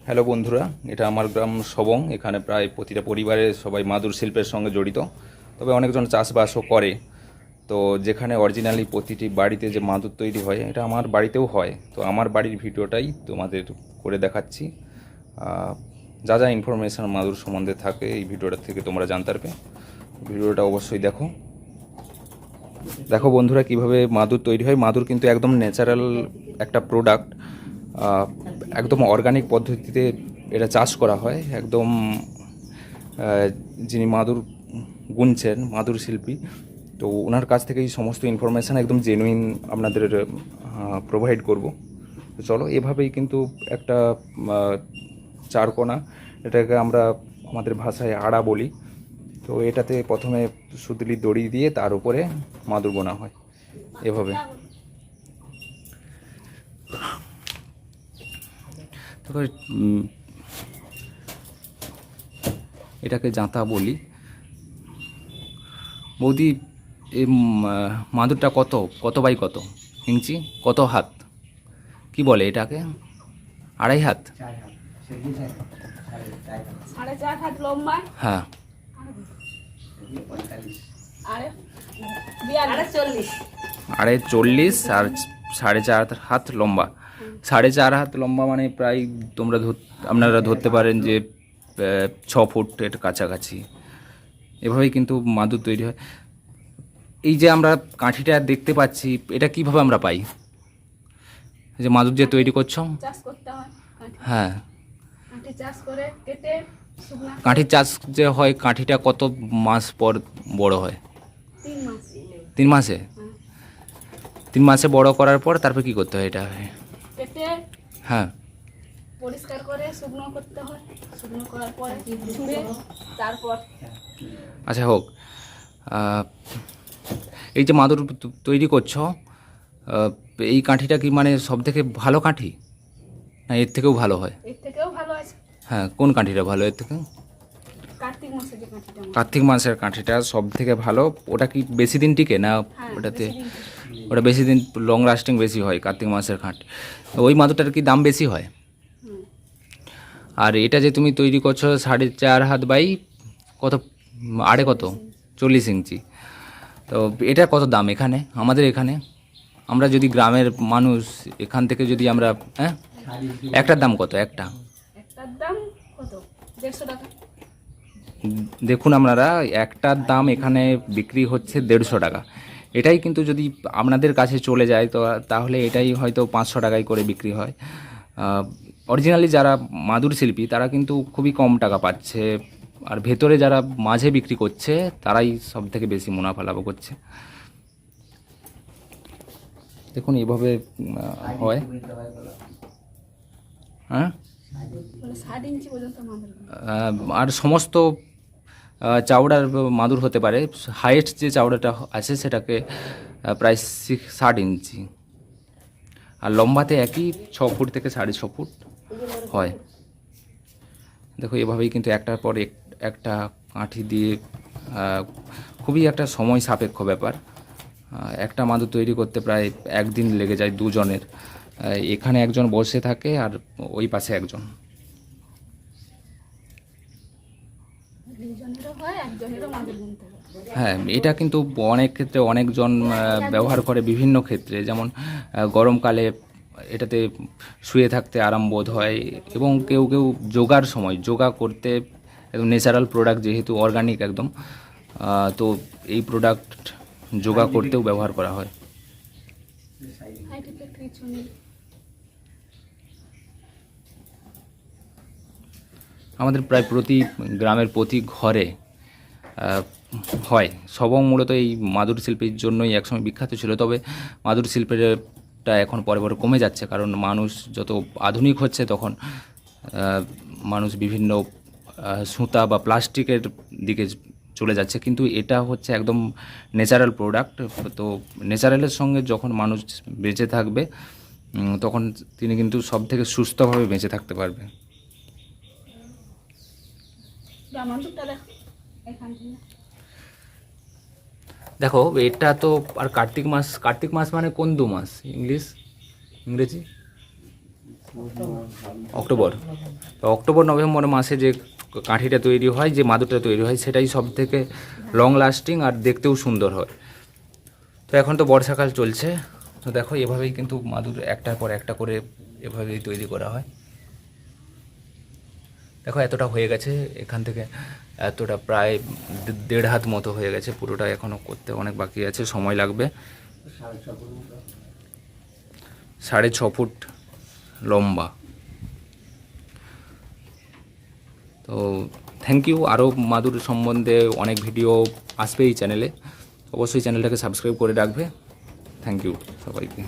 Hello বন্ধুরা, এটা আমার গ্রাম সবং। এখানে প্রায় প্রতিটা পরিবারে সবাই মাদুর শিল্পের সঙ্গে জড়িত, তবে অনেকজন চাষবাসও করে। তো যেখানে অরিজিনালি প্রতিটি বাড়িতে যে মাদুর তৈরি হয়, এটা আমার বাড়িতেও হয়। তো আমার বাড়ির ভিডিওটাই তোমাদের করে দেখাচ্ছি। যা যা ইনফরমেশান মাদুর সম্বন্ধে থাকে এই ভিডিওটা থেকে তোমরা জানতে পারবে। ভিডিওটা অবশ্যই দেখো। দেখো বন্ধুরা, কিভাবে মাদুর তৈরি হয়। মাদুর কিন্তু একদম ন্যাচারাল একটা প্রোডাক্ট, একদম অর্গানিক পদ্ধতিতে এটা চাষ করা হয়। একদম যিনি মাদুর গুনছেন, মাদুর শিল্পী, তো ওনার কাছ থেকে এই সমস্ত ইনফরমেশান একদম জেনুইন আপনাদের প্রোভাইড করব। তো চলো, এভাবেই কিন্তু একটা চারকোনা, এটাকে আমরা আমাদের ভাষায় আড়া বলি। তো এটাতে প্রথমে সুতলি দড়ি দিয়ে তার উপরে মাদুর বোনা হয় এভাবে। তারপরে এটাকে জাঁতা বলি। বৌদি, এই মাদুরটা কত কত বাই কত ইঞ্চি, কত হাত, কি বলে এটাকে? আড়াই হাত? হ্যাঁ, 40 আর 4.5 হাত লম্বা। 4.5 হাত লম্বা মানে প্রায় আপনারা ধরতে পারেন যে 6 ফুটের কাছাকাছি। এভাবেই কিন্তু মাদুর তৈরি হয়। এই যে আমরা কাঠিটা দেখতে পাচ্ছি, এটা কিভাবে আমরা পাই? এই যে মাদুর যে তৈরি করছো, হ্যাঁ, কাঠির চাষ যে হয়, কাঠিটা কত মাস পর বড় হয়? 3 মাসে? 3 মাসে বড় করার পর তারপর কি করতে হয়? এটা হ্যাঁ, পরিষ্কার করে শুকনো করতে হয়। শুকনো করার পরে ছুঁড়ে তারপর আচ্ছা হোক। এই যে মাদুর তৈরি করছো, এই কাঠিটা কি মানে সব থেকে ভালো কাঠি, না এর থেকেও ভালো হয়? এর থেকেও ভালো আছে। হ্যাঁ, কোন কাঠিটা ভালো এর থেকে? কার্তিক মাসে যে কাঠিটা, কার্তিক মাসের কাঠিটা সব থেকে ভালো। ওটা কি বেশি দিন টিকে না? ওটাতে ওটা বেশি দিন লং লাস্টিং বেশি হয় কার্তিক মাসের কাঠ। ওই মাদুরটার কি দাম বেশি হয়? আর এটা যে তুমি তৈরি করছো 4.5 হাত বাই কত, আড়ে কত, 40 ইঞ্চি, তো এটা কত দাম এখানে, আমাদের এখানে? আমরা যদি গ্রামের মানুষ, এখান থেকে যদি আমরা, হ্যাঁ, একটার দাম কত? একটার দাম কত? 150 টাকা। দেখুন আপনারা, একটার দাম এখানে বিক্রি হচ্ছে 150 টাকা। এটাই কিন্তু যদি আপনাদের কাছে চলে যায়, তো তাহলে এটাই হয়তো 500 টাকায় করে বিক্রি হয়। অরিজিনালি যারা মাদুর শিল্পী তারা কিন্তু খুবই কম টাকা পাচ্ছে, আর ভেতরে যারা মাঝে বিক্রি করছে তারাই সব থেকে বেশি মুনাফা লাভ করছে। দেখুন এভাবে হয়। হ্যাঁ, আর সমস্ত চাউড়ার মাদুর হতে পারে। হাইয়েস্ট যে চাউড়াটা আছে সেটাকে প্রায় 60 ইঞ্চি, আর লম্বাতে একই 6 ফুট থেকে 6.5 ফুট হয়। দেখো এভাবেই কিন্তু একটার পর একটা কাঠি দিয়ে খুবই একটা সময় সাপেক্ষ ব্যাপার। একটা মাদুর তৈরি করতে প্রায় একদিন লেগে যায় দুজনের। এখানে একজন বসে থাকে আর ওই পাশে একজন। হ্যাঁ, এটা কিন্তু অনেক ক্ষেত্রে অনেকজন ব্যবহার করে বিভিন্ন ক্ষেত্রে, যেমন গরমকালে এটাতে শুয়ে থাকতে আরাম বোধ হয়, এবং কেউ কেউ যোগার সময় যোগা করতে, একদম ন্যাচারাল প্রোডাক্ট যেহেতু অর্গানিক একদম, তো এই প্রোডাক্ট যোগা করতেও ব্যবহার করা হয়। আমাদের প্রায় প্রতি গ্রামের প্রতি ঘরে হয়। সবং মূলত এই মাদুর শিল্পের জন্যই একসময় বিখ্যাত ছিল, তবে মাদুর শিল্পেরটা এখন পরে পরে কমে যাচ্ছে, কারণ মানুষ যত আধুনিক হচ্ছে তখন মানুষ বিভিন্ন সুতা বা প্লাস্টিকের দিকে চলে যাচ্ছে। কিন্তু এটা হচ্ছে একদম ন্যাচারাল প্রোডাক্ট। তো ন্যাচারালের সঙ্গে যখন মানুষ বেঁচে থাকবে, তখন তিনি কিন্তু সব থেকে সুস্থভাবে বেঁচে থাকতে পারবে। দেখো এটা তো, আর কার্তিক মাস মানে কোন 2 মাস? ইংরেজি অক্টোবর। তো অক্টোবর নভেম্বর মাসে যে কাঠিটা তৈরি হয়, যে মাদুরটা তৈরি হয়, সেটাই সব থেকে লং লাস্টিং আর দেখতেও সুন্দর হয়। তো এখন তো বর্ষাকাল চলছে, তো দেখো এভাবেই কিন্তু মাদুর একটার পর একটা করে এভাবেই তৈরি করা হয়। দেখো এতটা হয়ে গেছে, এখান থেকে এতটা প্রায় 1.5 হাত মতো হয়ে গেছে, পুরোটা এখনও করতে অনেক বাকি আছে, সময় লাগবে। 6.5 ফুট লম্বা। তো থ্যাংক ইউ। আরও মাদুর সম্বন্ধে অনেক ভিডিও আসবে এই চ্যানেলে, অবশ্যই চ্যানেলটাকে সাবস্ক্রাইব করে রাখবে। থ্যাংক ইউ সবাইকে।